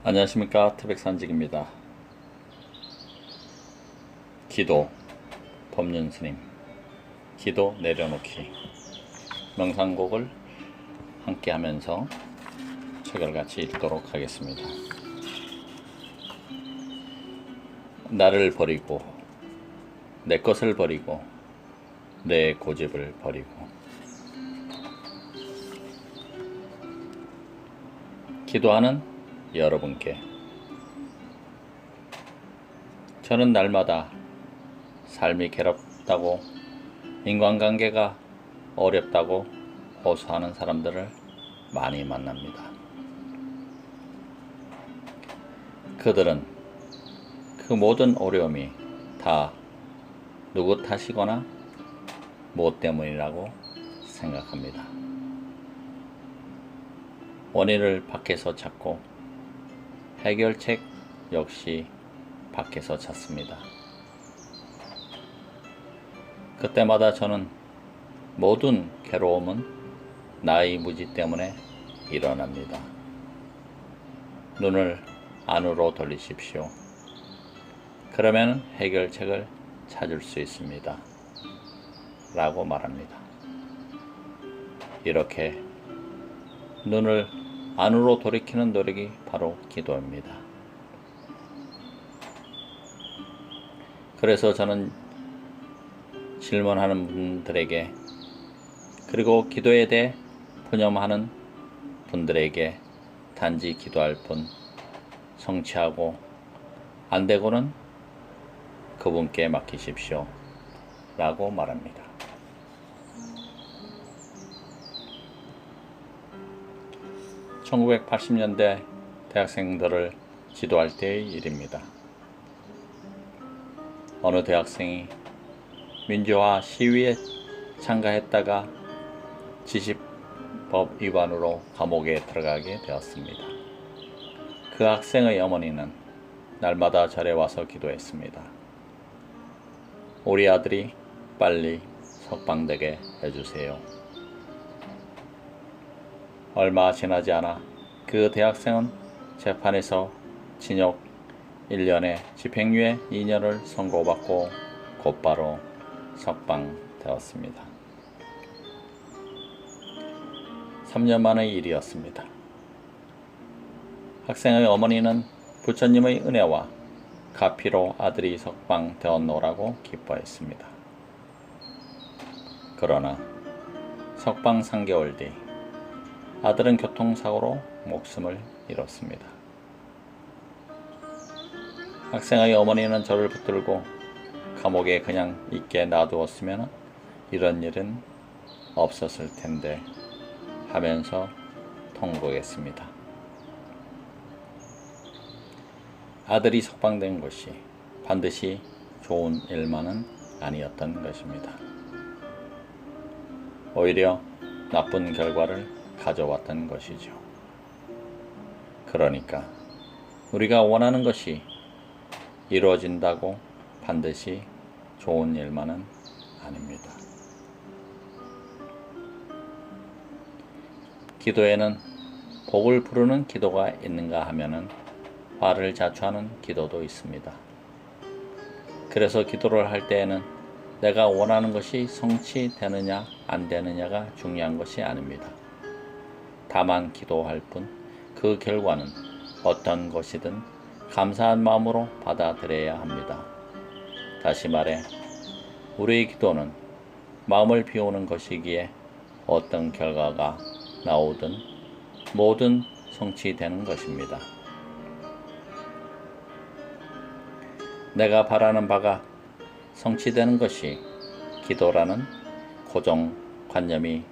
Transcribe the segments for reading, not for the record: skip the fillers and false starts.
안녕하십니까, 태백산직입니다. 기도, 법륜스님, 기도 내려놓기 명상곡을 함께 하면서 책을 같이 읽도록 하겠습니다. 나를 버리고 내 것을 버리고 내 고집을 버리고 기도하는 여러분께 저는 날마다 삶이 괴롭다고 인간관계가 어렵다고 호소하는 사람들을 많이 만납니다. 그들은 그 모든 어려움이 다 누구 탓이거나 무엇 때문이라고 생각합니다. 원인을 밖에서 찾고 해결책 역시 밖에서 찾습니다. 그때마다 저는 모든 괴로움은 나의 무지 때문에 일어납니다. 눈을 안으로 돌리십시오. 그러면 해결책을 찾을 수 있습니다. 라고 말합니다. 이렇게 눈을 안으로 돌이키는 노력이 바로 기도입니다. 그래서 저는 질문하는 분들에게 그리고 기도에 대해 푸념하는 분들에게 단지 기도할 뿐 성취하고 안 되고는 그분께 맡기십시오 라고 말합니다. (1980년대) 대학생들을 지도할 때의 일입니다. 어느 대학생이 민주화 시위에 참가했다가 지시법 위반으로 감옥에 들어가게 되었습니다. 그 학생의 어머니는 날마다 절에 와서 기도했습니다. 우리 아들이 빨리 석방되게 해주세요. 얼마 지나지 않아 그 대학생은 재판에서 징역 1년에 집행유예 2년을 선고받고 곧바로 석방되었습니다. 3년 만의 일이었습니다. 학생의 어머니는 부처님의 은혜와 가피로 아들이 석방되었노라고 기뻐했습니다. 그러나 석방 3개월 뒤 아들은 교통사고로 목숨을 잃었습니다. 학생의 어머니는 저를 붙들고 감옥에 그냥 있게 놔두었으면 이런 일은 없었을 텐데 하면서 통곡했습니다. 아들이 석방된 것이 반드시 좋은 일만은 아니었던 것입니다. 오히려 나쁜 결과를 가져왔던 것이죠. 그러니까 우리가 원하는 것이 이루어진다고 반드시 좋은 일만은 아닙니다. 기도에는 복을 부르는 기도가 있는가 하면은 화를 자초하는 기도도 있습니다. 그래서 기도를 할 때에는 내가 원하는 것이 성취되느냐 안 되느냐가 중요한 것이 아닙니다. 다만 기도할 뿐 그 결과는 어떤 것이든 감사한 마음으로 받아들여야 합니다. 다시 말해 우리의 기도는 마음을 비우는 것이기에 어떤 결과가 나오든 뭐든 성취되는 것입니다. 내가 바라는 바가 성취되는 것이 기도라는 고정관념이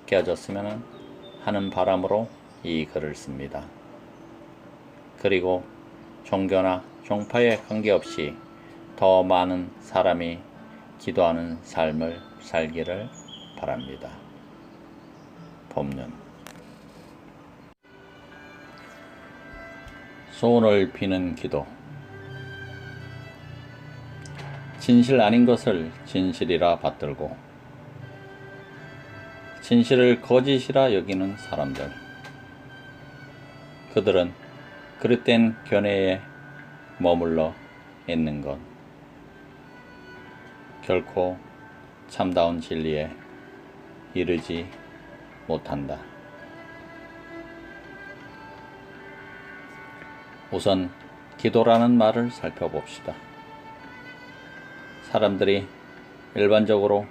깨어졌으면 하는 바람으로 이 글을 씁니다. 그리고 종교나 종파에 관계없이 더 많은 사람이 기도하는 삶을 살기를 바랍니다. 법륜. 소원을 비는 기도. 진실 아닌 것을 진실이라 받들고 진실을 거짓이라 여기는 사람들. 그들은 그릇된 견해에 머물러 있는 것, 결코 참다운 진리에 이르지 못한다. 우선 기도라는 말을 살펴봅시다. 사람들이 일반적으로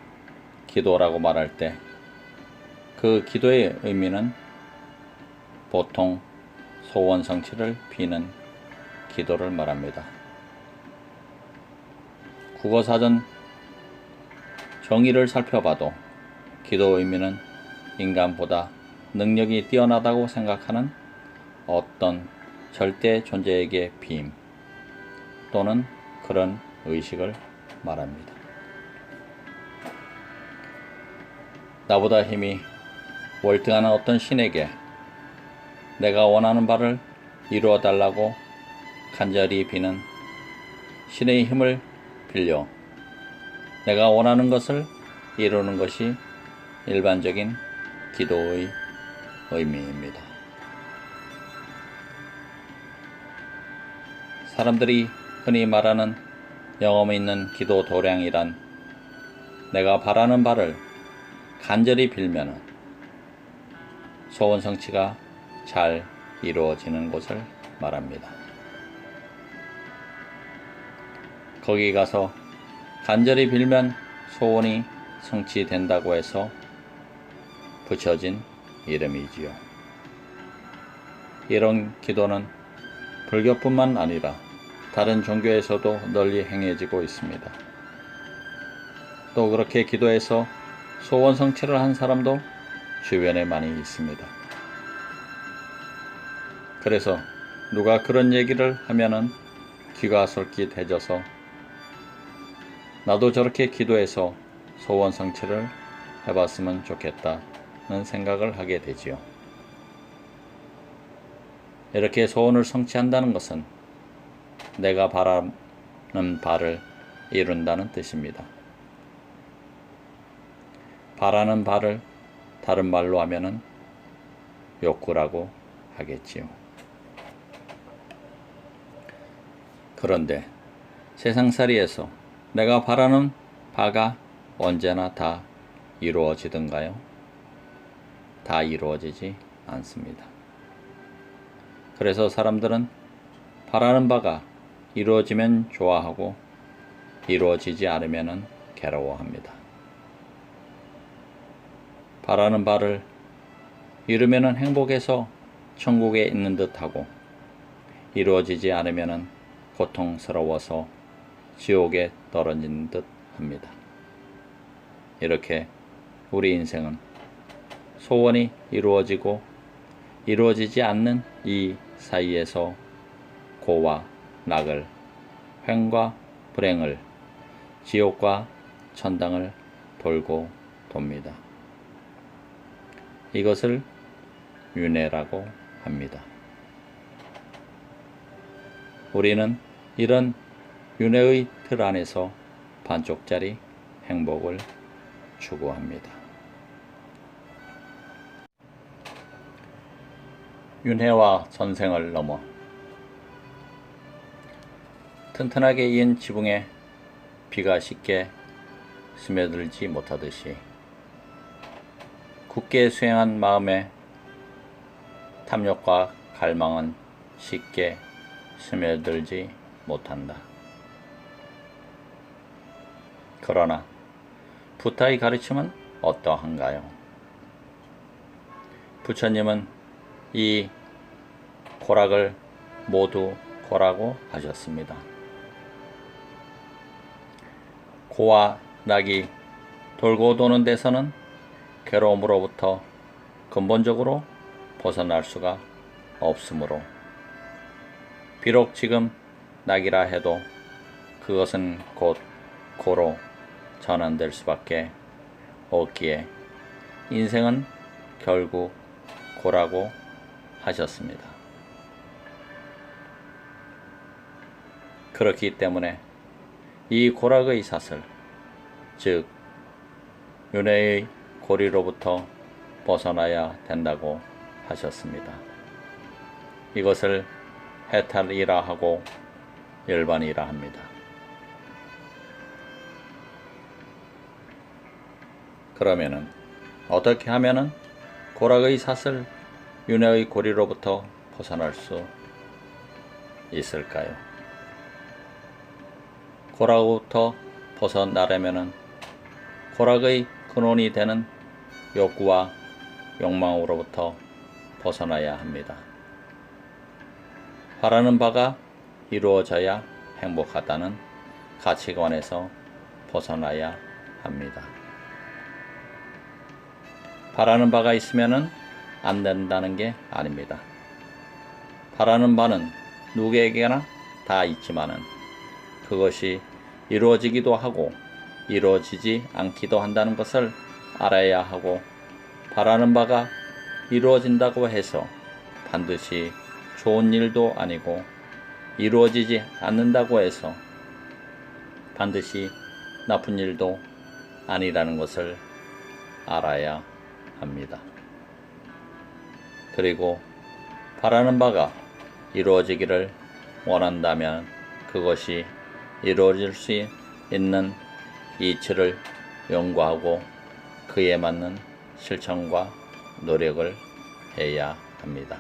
기도라고 말할 때 그 기도의 의미는 보통 소원 성취를 비는 기도를 말합니다. 국어사전 정의를 살펴봐도 기도 의미는 인간보다 능력이 뛰어나다고 생각하는 어떤 절대 존재에게 비임 또는 그런 의식을 말합니다. 나보다 힘이 월등한 어떤 신에게 내가 원하는 바를 이루어 달라고 간절히 비는 신의 힘을 빌려 내가 원하는 것을 이루는 것이 일반적인 기도의 의미입니다. 사람들이 흔히 말하는 영험 있는 기도 도량이란 내가 바라는 바를 간절히 빌면은 소원 성취가 잘 이루어지는 곳을 말합니다. 거기 가서 간절히 빌면 소원이 성취된다고 해서 붙여진 이름이지요. 이런 기도는 불교뿐만 아니라 다른 종교에서도 널리 행해지고 있습니다. 또 그렇게 기도해서 소원 성취를 한 사람도 주변에 많이 있습니다. 그래서 누가 그런 얘기를 하면은 귀가 솔깃해져서 나도 저렇게 기도해서 소원 성취를 해봤으면 좋겠다는 생각을 하게 되지요. 이렇게 소원을 성취한다는 것은 내가 바라는 바를 이룬다는 뜻입니다. 바라는 바를 다른 말로 하면은 욕구라고 하겠지요. 그런데 세상살이에서 내가 바라는 바가 언제나 다 이루어지던가요? 다 이루어지지 않습니다. 그래서 사람들은 바라는 바가 이루어지면 좋아하고 이루어지지 않으면 괴로워합니다. 바라는 바를 이루면 행복해서 천국에 있는 듯하고 이루어지지 않으면 고통스러워서 지옥에 떨어진 듯 합니다. 이렇게 우리 인생은 소원이 이루어지고 이루어지지 않는 이 사이에서 고와 낙을, 횡과 불행을, 지옥과 천당을 돌고 돕니다. 이것을 윤회라고 합니다. 우리는 이런 윤회의 틀 안에서 반쪽짜리 행복을 추구합니다. 윤회와 전생을 넘어 튼튼하게 이은 지붕에 비가 쉽게 스며들지 못하듯이 굳게 수행한 마음에 탐욕과 갈망은 쉽게 스며들지 못한다. 그러나 부타의 가르침은 어떠한가요? 부처님은 이 고락을 모두 고라고 하셨습니다. 고와 낙이 돌고 도는 데서는 괴로움으로부터 근본적으로 벗어날 수가 없으므로 비록 지금 낙이라 해도 그것은 곧 고로 전환될 수밖에 없기에 인생은 결국 고라고 하셨습니다. 그렇기 때문에 이 고락의 사슬, 즉 윤회의 고리로부터 벗어나야 된다고 하셨습니다. 이것을 해탈이라 하고 열반이라 합니다. 그러면은 어떻게 하면은 고락의 사슬 윤회의 고리로부터 벗어날 수 있을까요? 고락으로부터 벗어나려면은 고락의 근원이 되는 욕구와 욕망으로부터 벗어나야 합니다. 바라는 바가 이루어져야 행복하다는 가치관에서 벗어나야 합니다. 바라는 바가 있으면은 안 된다는 게 아닙니다. 바라는 바는 누구에게나 다 있지만은 그것이 이루어지기도 하고 이루어지지 않기도 한다는 것을 알아야 하고, 바라는 바가 이루어진다고 해서 반드시 좋은 일도 아니고 이루어지지 않는다고 해서 반드시 나쁜 일도 아니라는 것을 알아야 합니다. 그리고 바라는 바가 이루어지기를 원한다면 그것이 이루어질 수 있는 이치를 연구하고 그에 맞는 실천과 노력을 해야 합니다.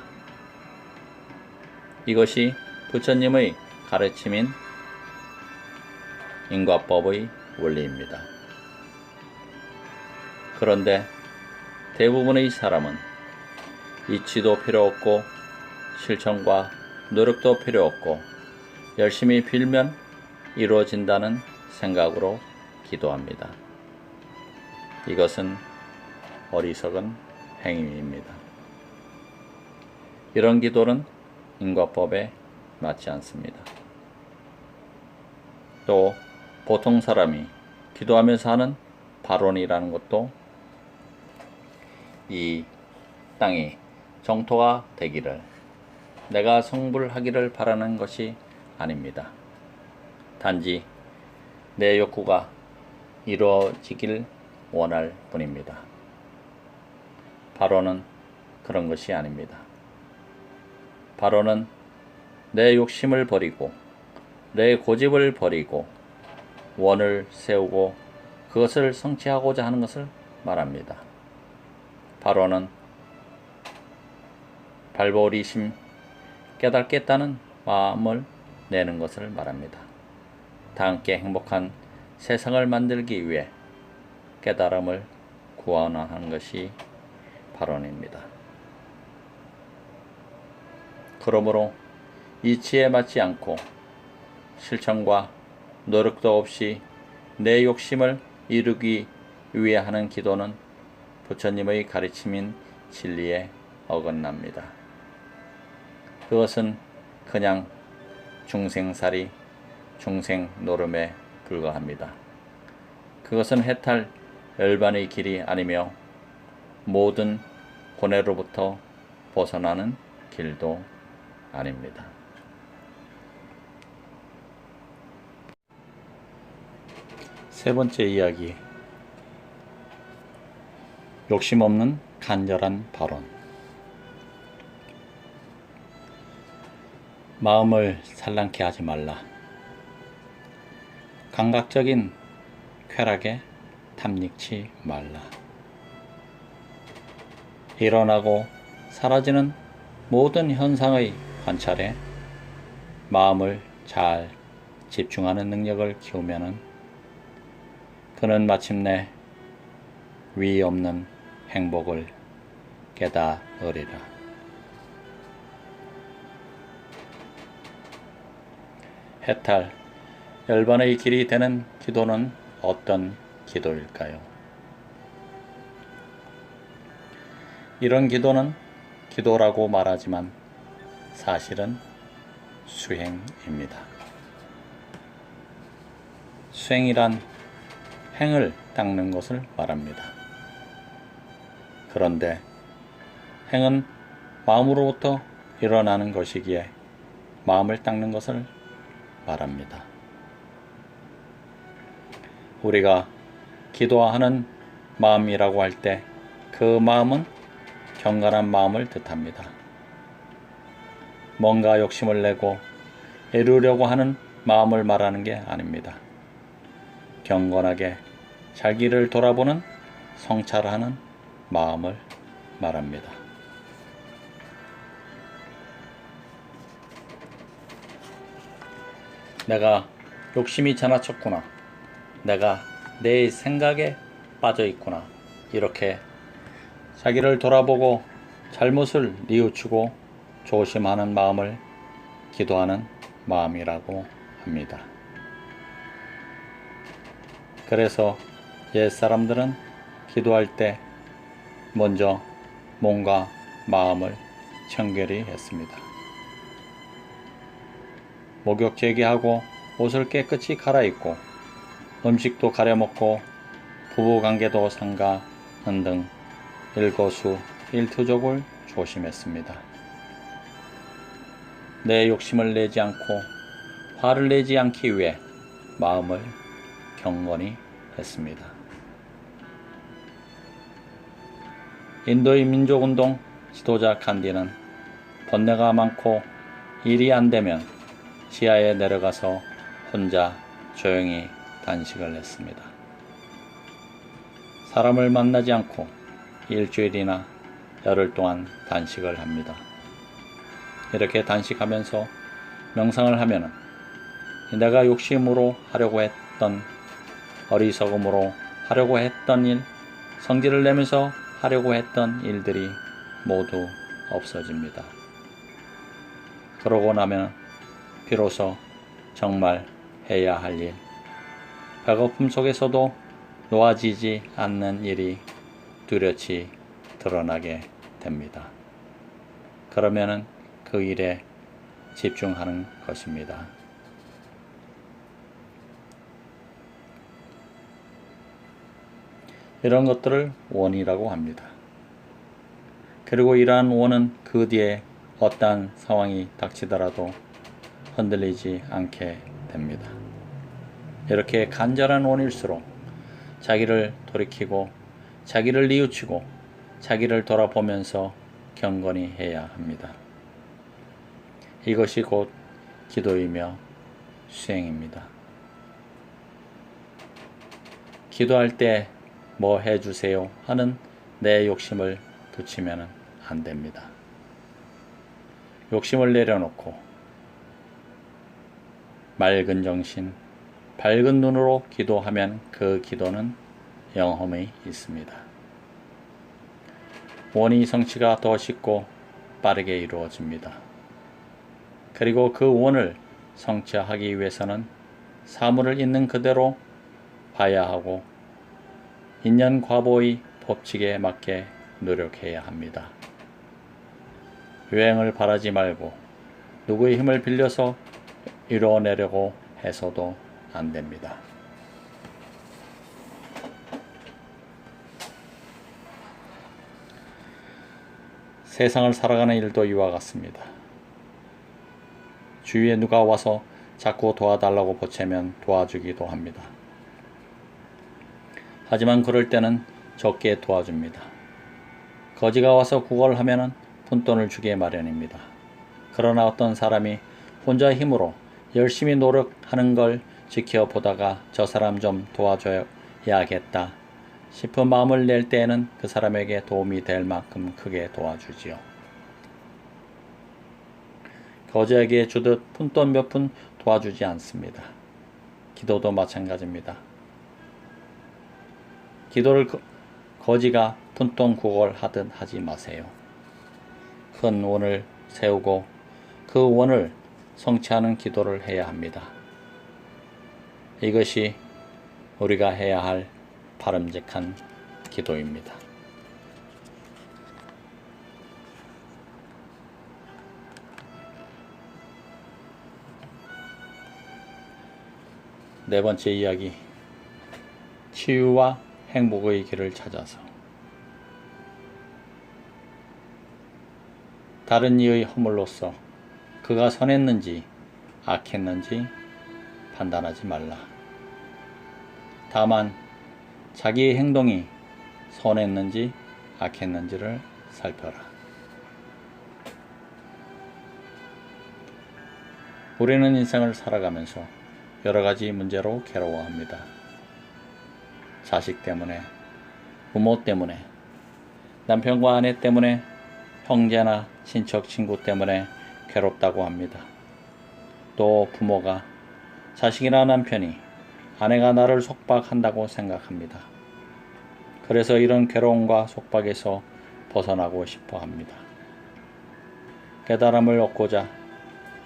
이것이 부처님의 가르침인 인과법의 원리입니다. 그런데 대부분의 사람은 이치도 필요 없고 실천과 노력도 필요 없고 열심히 빌면 이루어진다는 생각으로 기도합니다. 이것은 어리석은 행위입니다. 이런 기도는 인과법에 맞지 않습니다. 또 보통 사람이 기도하면서 하는 발언이라는 것도 이 땅이 정토가 되기를, 내가 성불하기를 바라는 것이 아닙니다. 단지 내 욕구가 이루어지길 원할 뿐입니다. 발언은 그런 것이 아닙니다. 발언은 내 욕심을 버리고 내 고집을 버리고 원을 세우고 그것을 성취하고자 하는 것을 말합니다. 발언은 발버리심, 깨닫겠다는 마음을 내는 것을 말합니다. 다 함께 행복한 세상을 만들기 위해 깨달음을 구원하는 것이 발언입니다. 그러므로 이치에 맞지 않고 실천과 노력도 없이 내 욕심을 이루기 위해 하는 기도는 부처님의 가르침인 진리에 어긋납니다. 그것은 그냥 중생살이, 중생노름에 불과합니다. 그것은 해탈 열반의 길이 아니며 모든 고뇌로부터 벗어나는 길도 아닙니다. 세 번째 이야기, 욕심 없는 간절한 발언. 마음을 산란케 하지 말라. 감각적인 쾌락에 탐닉치 말라. 일어나고 사라지는 모든 현상의 관찰에 마음을 잘 집중하는 능력을 키우면은 그는 마침내 위 없는 행복을 깨달으리라. 해탈 열반의 길이 되는 기도는 어떤 기도일까요? 이런 기도는 기도라고 말하지만 사실은 수행입니다. 수행이란 행을 닦는 것을 말합니다. 그런데 행은 마음으로부터 일어나는 것이기에 마음을 닦는 것을 말합니다. 우리가 기도하는 마음이라고 할 때 그 마음은 경건한 마음을 뜻합니다. 뭔가 욕심을 내고 이루려고 하는 마음을 말하는 게 아닙니다. 경건하게 자기를 돌아보는 성찰하는 마음을 말합니다. 내가 욕심이 지나쳤구나. 내가 내 생각에 빠져 있구나. 이렇게 자기를 돌아보고 잘못을 뉘우치고 조심하는 마음을 기도하는 마음이라고 합니다. 그래서 옛 사람들은 기도할 때 먼저 몸과 마음을 청결히 했습니다. 목욕 제기하고 옷을 깨끗이 갈아입고 음식도 가려 먹고 부부관계도 삼가하는 등 일거수 일투족을 조심했습니다. 내 욕심을 내지 않고 화를 내지 않기 위해 마음을 경건히 했습니다. 인도의 민족운동 지도자 간디는 번뇌가 많고 일이 안 되면 지하에 내려가서 혼자 조용히 단식을 했습니다. 사람을 만나지 않고 일주일이나 열흘 동안 단식을 합니다. 이렇게 단식하면서 명상을 하면 내가 욕심으로 하려고 했던 어리석음으로 하려고 했던 일, 성질을 내면서 하려고 했던 일들이 모두 없어집니다. 그러고 나면 비로소 정말 해야 할 일, 배고픔 속에서도 놓아지지 않는 일이 뚜렷이 드러나게 됩니다. 그러면은 그 일에 집중하는 것입니다. 이런 것들을 원이라고 합니다. 그리고 이러한 원은 그 뒤에 어떠한 상황이 닥치더라도 흔들리지 않게 됩니다. 이렇게 간절한 원일수록 자기를 돌이키고 자기를 뉘우치고 자기를 돌아보면서 경건히 해야 합니다. 이것이 곧 기도이며 수행입니다. 기도할 때 뭐 해주세요 하는 내 욕심을 붙이면 안 됩니다. 욕심을 내려놓고 맑은 정신, 밝은 눈으로 기도하면 그 기도는 영험이 있습니다. 원의 성취가 더 쉽고 빠르게 이루어집니다. 그리고 그 원을 성취하기 위해서는 사물을 있는 그대로 봐야 하고 인연과보의 법칙에 맞게 노력해야 합니다. 유행을 바라지 말고 누구의 힘을 빌려서 이뤄내려고 해서도 안 됩니다. 세상을 살아가는 일도 이와 같습니다. 주위에 누가 와서 자꾸 도와달라고 보채면 도와주기도 합니다. 하지만 그럴 때는 적게 도와줍니다. 거지가 와서 구걸을 하면 푼돈을 주게 마련입니다. 그러나 어떤 사람이 혼자 힘으로 열심히 노력하는 걸 지켜보다가 저 사람 좀 도와줘야겠다 싶은 마음을 낼 때에는 그 사람에게 도움이 될 만큼 크게 도와주지요. 거지에게 주듯 푼돈 몇 푼 도와주지 않습니다. 기도도 마찬가지입니다. 기도를 거지가 푼돈 구걸하듯 하지 마세요. 큰 원을 세우고 그 원을 성취하는 기도를 해야 합니다. 이것이 우리가 해야 할 바람직한 기도입니다. 네 번째 이야기, 치유와 행복의 길을 찾아서. 다른 이의 허물로서 그가 선했는지 악했는지 판단하지 말라. 다만 자기의 행동이 선했는지 악했는지를 살펴라. 우리는 인생을 살아가면서 여러 가지 문제로 괴로워합니다. 자식 때문에, 부모 때문에, 남편과 아내 때문에, 형제나 친척 친구 때문에 괴롭다고 합니다. 또 부모가, 자식이나 남편이, 아내가 나를 속박한다고 생각합니다. 그래서 이런 괴로움과 속박에서 벗어나고 싶어 합니다. 깨달음을 얻고자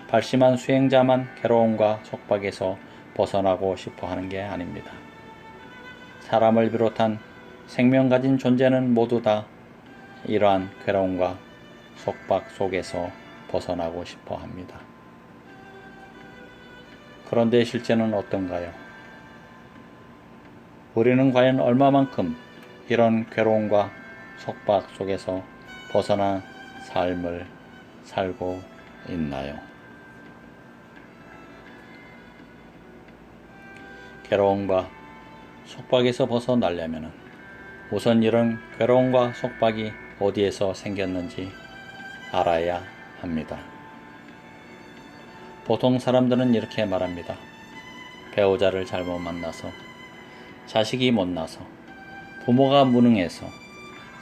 발심한 수행자만 괴로움과 속박에서 벗어나고 싶어 하는 게 아닙니다. 사람을 비롯한 생명 가진 존재는 모두 다 이러한 괴로움과 속박 속에서 벗어나고 싶어 합니다. 그런데 실제는 어떤가요? 우리는 과연 얼마만큼 이런 괴로움과 속박 속에서 벗어난 삶을 살고 있나요? 괴로움과 속박에서 벗어나려면 우선 이런 괴로움과 속박이 어디에서 생겼는지 알아야 합니다. 보통 사람들은 이렇게 말합니다. 배우자를 잘못 만나서, 자식이 못나서, 부모가 무능해서,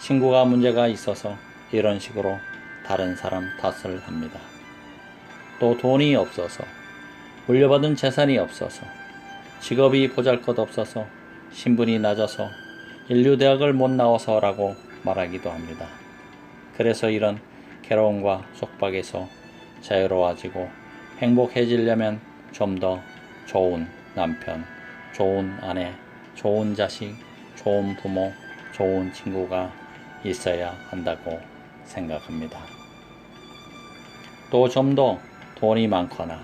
친구가 문제가 있어서 이런 식으로 다른 사람 탓을 합니다. 또 돈이 없어서, 물려받은 재산이 없어서, 직업이 보잘것없어서, 신분이 낮아서, 인류대학을 못 나와서라고 말하기도 합니다. 그래서 이런 괴로움과 속박에서 자유로워지고 행복해지려면 좀 더 좋은 남편, 좋은 아내, 좋은 자식, 좋은 부모, 좋은 친구가 있어야 한다고 생각합니다. 또 좀 더 돈이 많거나,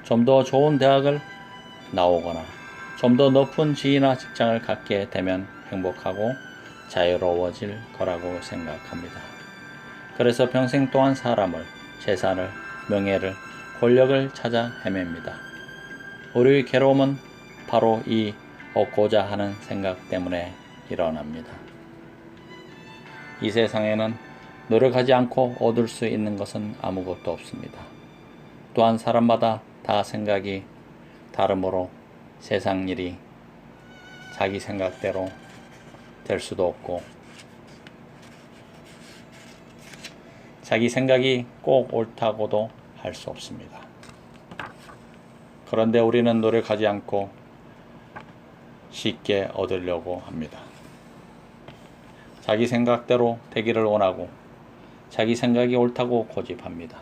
좀 더 좋은 대학을 나오거나, 좀 더 높은 지위나 직장을 갖게 되면 행복하고 자유로워질 거라고 생각합니다. 그래서 평생 동안 사람을, 재산을, 명예를, 권력을 찾아 헤맵니다. 우리의 괴로움은 바로 이 얻고자 하는 생각 때문에 일어납니다. 이 세상에는 노력하지 않고 얻을 수 있는 것은 아무것도 없습니다. 또한 사람마다 다 생각이 다르므로 세상 일이 자기 생각대로 될 수도 없고, 자기 생각이 꼭 옳다고도 할 수 없습니다. 그런데 우리는 노력하지 않고 쉽게 얻으려고 합니다. 자기 생각대로 되기를 원하고 자기 생각이 옳다고 고집합니다.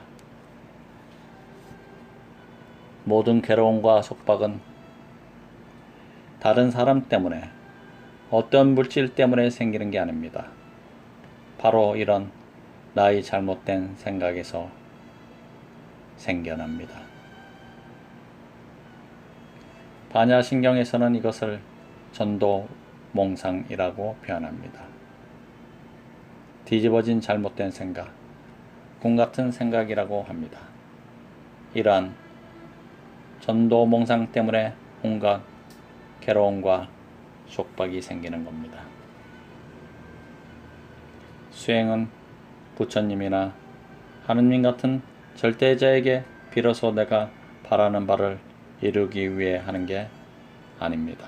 모든 괴로움과 속박은 다른 사람 때문에, 어떤 물질 때문에 생기는 게 아닙니다. 바로 이런 나의 잘못된 생각에서 생겨납니다. 반야신경에서는 이것을 전도몽상이라고 표현합니다. 뒤집어진 잘못된 생각, 꿈 같은 생각이라고 합니다. 이러한 전도몽상 때문에 온갖 괴로움과 속박이 생기는 겁니다. 수행은 부처님이나 하느님 같은 절대자에게 비로소 내가 바라는 바를 이루기 위해 하는 게 아닙니다.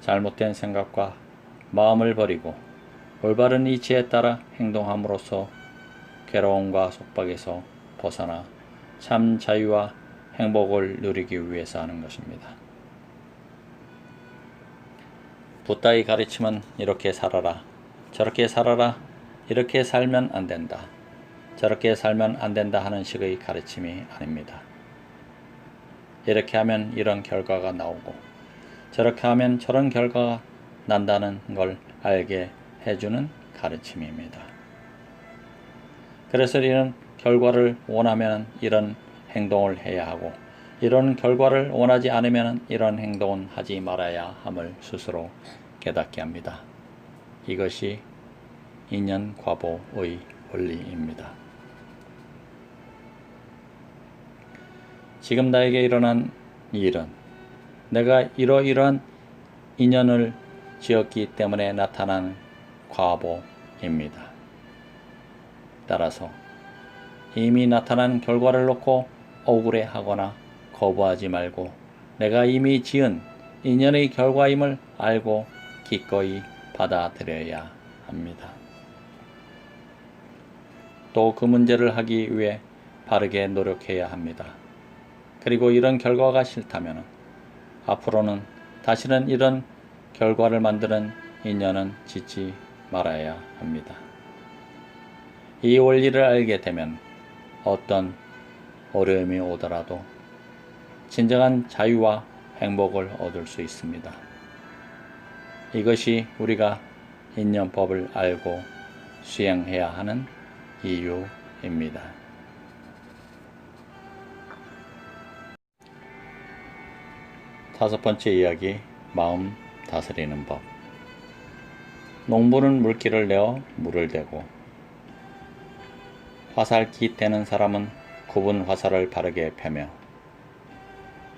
잘못된 생각과 마음을 버리고 올바른 이치에 따라 행동함으로써 괴로움과 속박에서 벗어나 참 자유와 행복을 누리기 위해서 하는 것입니다. 부다의 가르침은 이렇게 살아라, 저렇게 살아라, 이렇게 살면 안 된다, 저렇게 살면 안 된다 하는 식의 가르침이 아닙니다. 이렇게 하면 이런 결과가 나오고 저렇게 하면 저런 결과가 난다는 걸 알게 해주는 가르침입니다. 그래서 이런 결과를 원하면 이런 행동을 해야 하고, 이런 결과를 원하지 않으면 이런 행동은 하지 말아야 함을 스스로 깨닫게 합니다. 이것이 인연과보의 원리입니다. 지금 나에게 일어난 이 일은 내가 이러이러한 인연을 지었기 때문에 나타난 과보입니다. 따라서 이미 나타난 결과를 놓고 억울해하거나 거부하지 말고 내가 이미 지은 인연의 결과임을 알고 기꺼이 받아들여야 합니다. 또 그 문제를 하기 위해 바르게 노력해야 합니다. 그리고 이런 결과가 싫다면 앞으로는 다시는 이런 결과를 만드는 인연은 짓지 말아야 합니다. 이 원리를 알게 되면 어떤 어려움이 오더라도 진정한 자유와 행복을 얻을 수 있습니다. 이것이 우리가 인연법을 알고 수행해야 하는 이유입니다. 다섯 번째 이야기, 마음 다스리는 법. 농부는 물기를 내어 물을 대고 화살기 대는 사람은 굽은 화살을 바르게 펴며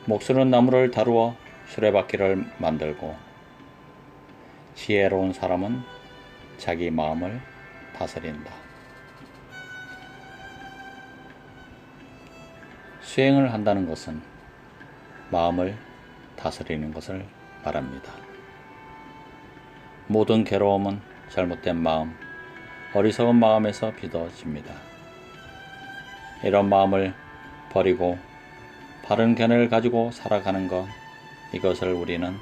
목수는 나무를 다루어 수레바퀴를 만들고 지혜로운 사람은 자기 마음을 다스린다. 수행을 한다는 것은 마음을 다스리는 것을 말합니다. 모든 괴로움은 잘못된 마음, 어리석은 마음에서 빚어집니다. 이런 마음을 버리고 바른 견해를 가지고 살아가는 것, 이것을 우리는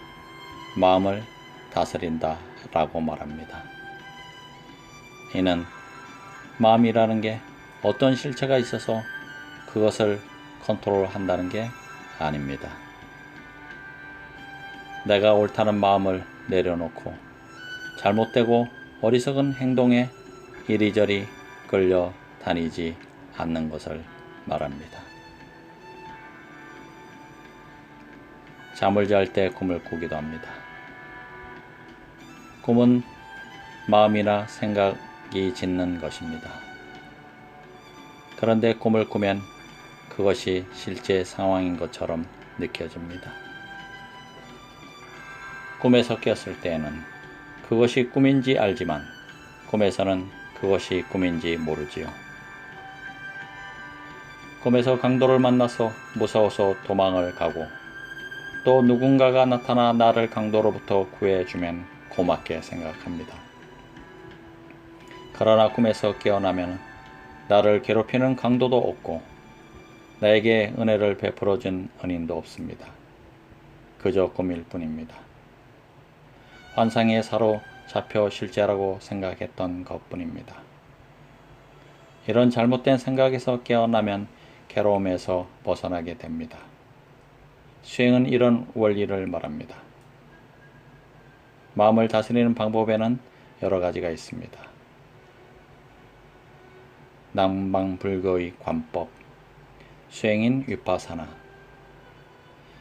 마음을 다스린다 라고 말합니다. 이는 마음이라는 게 어떤 실체가 있어서 그것을 컨트롤한다는 게 아닙니다. 내가 옳다는 마음을 내려놓고 잘못되고 어리석은 행동에 이리저리 끌려다니지 않는 것을 말합니다. 잠을 잘 때 꿈을 꾸기도 합니다. 꿈은 마음이나 생각이 짓는 것입니다. 그런데 꿈을 꾸면 그것이 실제 상황인 것처럼 느껴집니다. 꿈에서 깼을 때에는 그것이 꿈인지 알지만 꿈에서는 그것이 꿈인지 모르지요. 꿈에서 강도를 만나서 무서워서 도망을 가고 또 누군가가 나타나 나를 강도로부터 구해주면 고맙게 생각합니다. 그러나 꿈에서 깨어나면 나를 괴롭히는 강도도 없고 나에게 은혜를 베풀어준 은인도 없습니다. 그저 꿈일 뿐입니다. 환상에 사로잡혀 실제라고 생각했던 것뿐입니다. 이런 잘못된 생각에서 깨어나면 괴로움에서 벗어나게 됩니다. 수행은 이런 원리를 말합니다. 마음을 다스리는 방법에는 여러 가지가 있습니다. 남방불교의 관법, 수행인 위파사나,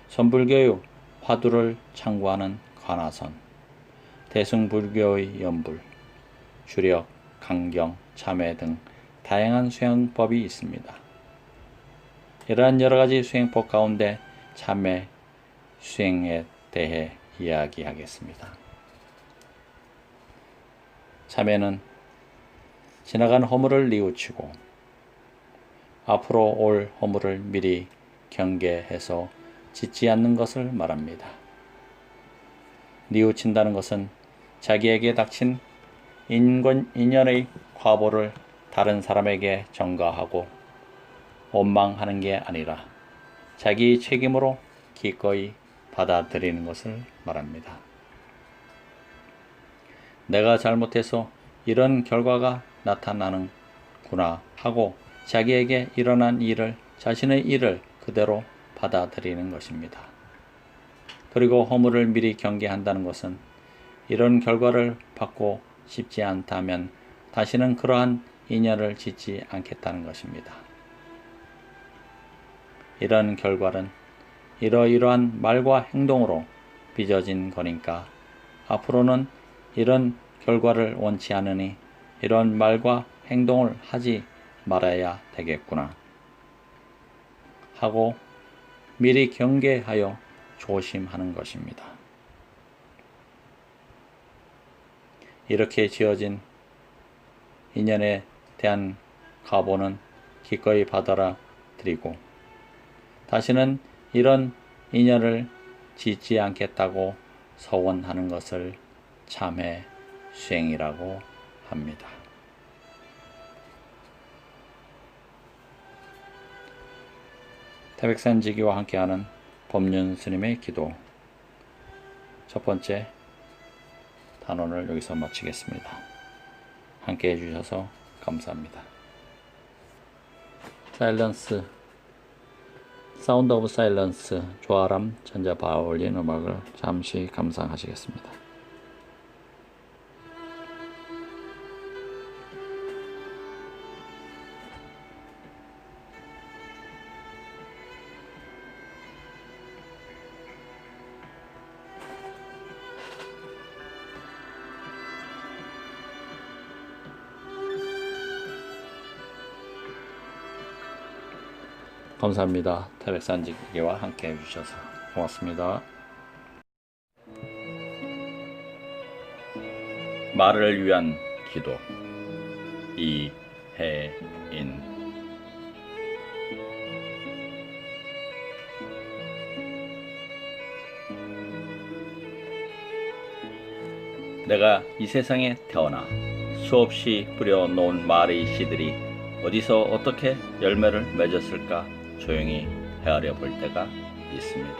선불교의 화두를 창구하는 관화선, 대승불교의 연불, 주력, 강경, 참회 등 다양한 수행법이 있습니다. 이러한 여러 가지 수행법 가운데 참회 수행에 대해 이야기하겠습니다. 참회는 지나간 허물을 뉘우치고 앞으로 올 허물을 미리 경계해서 짓지 않는 것을 말합니다. 뉘우친다는 것은 자기에게 닥친 인연의 과보를 다른 사람에게 전가하고 원망하는 게 아니라 자기 책임으로 기꺼이 받아들이는 것을 말합니다. 내가 잘못해서 이런 결과가 나타나는구나 하고 자기에게 일어난 일을, 자신의 일을 그대로 받아들이는 것입니다. 그리고 허물을 미리 경계한다는 것은 이런 결과를 받고 싶지 않다면 다시는 그러한 인연을 짓지 않겠다는 것입니다. 이런 결과는 이러이러한 말과 행동으로 빚어진 거니까 앞으로는 이런 결과를 원치 않으니 이런 말과 행동을 하지 말아야 되겠구나 하고 미리 경계하여 조심하는 것입니다. 이렇게 지어진 인연에 대한 가보는 기꺼이 받아들이고 다시는 이런 인연을 짓지 않겠다고 서원하는 것을 참회 수행이라고 합니다. 태백산지기와 함께하는 법륜 스님의 기도, 첫 번째 단원을 여기서 마치겠습니다. 함께 해주셔서 감사합니다. 사일런스, 사운드 오브 사일런스, 조아람 전자 바이올린 음악을 잠시 감상하시겠습니다. 감사합니다. 태백산지기와 함께 해주셔서 고맙습니다. 말을 위한 기도, 이혜인. 내가 이 세상에 태어나 수없이 뿌려놓은 말의 씨들이 어디서 어떻게 열매를 맺었을까 조용히 헤아려 볼 때가 있습니다.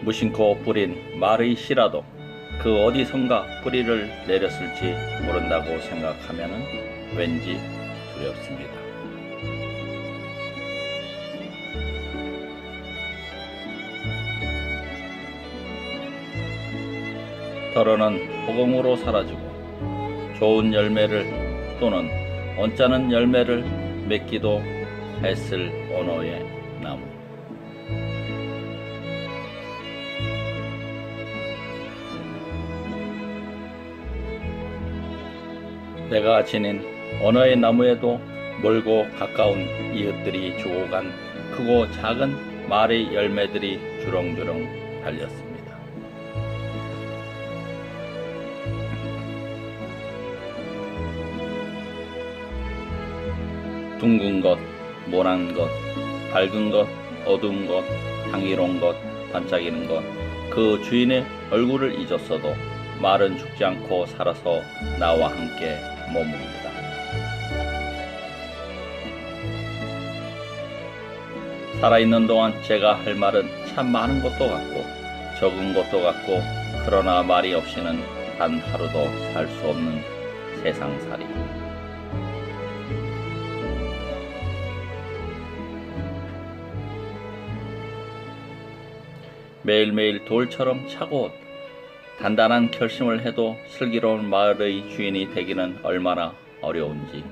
무심코 뿌린 말의 씨라도 그 어디선가 뿌리를 내렸을지 모른다고 생각하면 왠지 두렵습니다. 더러는 허공으로 사라지고 좋은 열매를 또는 언짢은 열매를 맺기도 했을 언어의 나무. 내가 지닌 언어의 나무에도 멀고 가까운 이웃들이 주고 간 크고 작은 말의 열매들이 주렁주렁 달렸습니다. 둥근 것, 모난 것, 밝은 것, 어두운 것, 향기로운 것, 반짝이는 것, 그 주인의 얼굴을 잊었어도 말은 죽지 않고 살아서 나와 함께 머뭅니다. 살아있는 동안 제가 할 말은 참 많은 것도 같고 적은 것도 같고, 그러나 말이 없이는 단 하루도 살 수 없는 세상살이. 매일매일 돌처럼 차고 단단한 결심을 해도 슬기로운 마을의 주인이 되기는 얼마나 어려운지.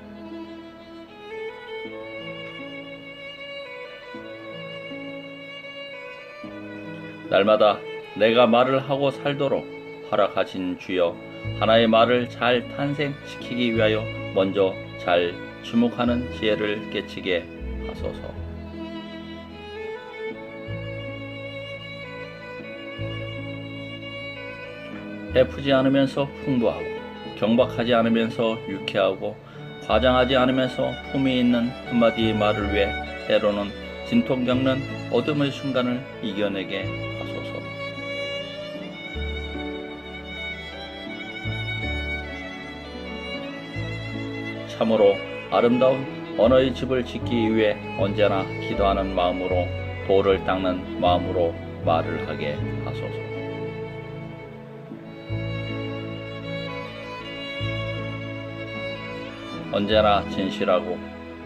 날마다 내가 말을 하고 살도록 허락하신 주여, 하나의 말을 잘 탄생시키기 위하여 먼저 잘 주목하는 지혜를 깨치게 하소서. 베푸지 않으면서 풍부하고, 경박하지 않으면서 유쾌하고, 과장하지 않으면서 품위 있는 한마디의 말을 위해 때로는 진통 겪는 어둠의 순간을 이겨내게 하소서. 참으로 아름다운 언어의 집을 짓기 위해 언제나 기도하는 마음으로, 돌을 닦는 마음으로 말을 하게 하소서. 언제나 진실하고,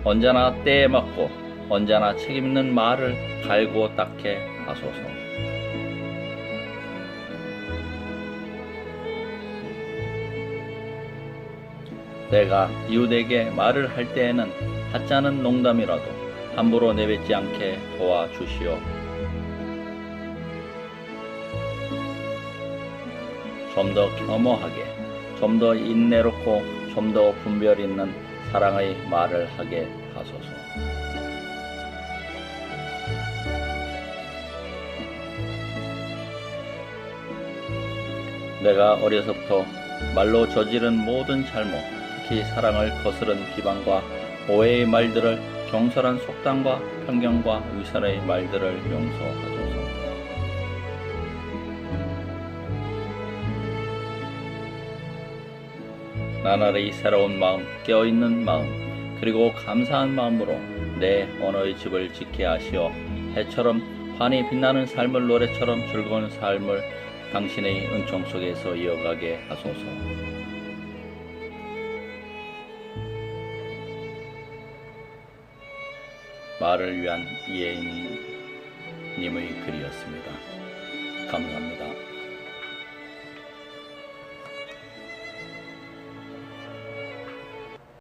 언제나 때에 맞고, 언제나 책임있는 말을 갈고 닦게 하소서. 내가 이웃에게 말을 할 때에는 하찮은 농담이라도 함부로 내뱉지 않게 도와주시오. 좀 더 겸허하게, 좀 더 인내롭고, 좀 더 분별 있는 사랑의 말을 하게 하소서. 내가 어려서부터 말로 저지른 모든 잘못, 특히 사랑을 거스른 비방과 오해의 말들을, 경솔한 속담과 편견과 위선의 말들을 용서하소서. 나날이 새로운 마음, 깨어있는 마음, 그리고 감사한 마음으로 내 언어의 집을 지게 하시어 해처럼 환히 빛나는 삶을, 노래처럼 즐거운 삶을 당신의 은총 속에서 이어가게 하소서. 말을 위한 이혜인님의 글이었습니다. 감사합니다.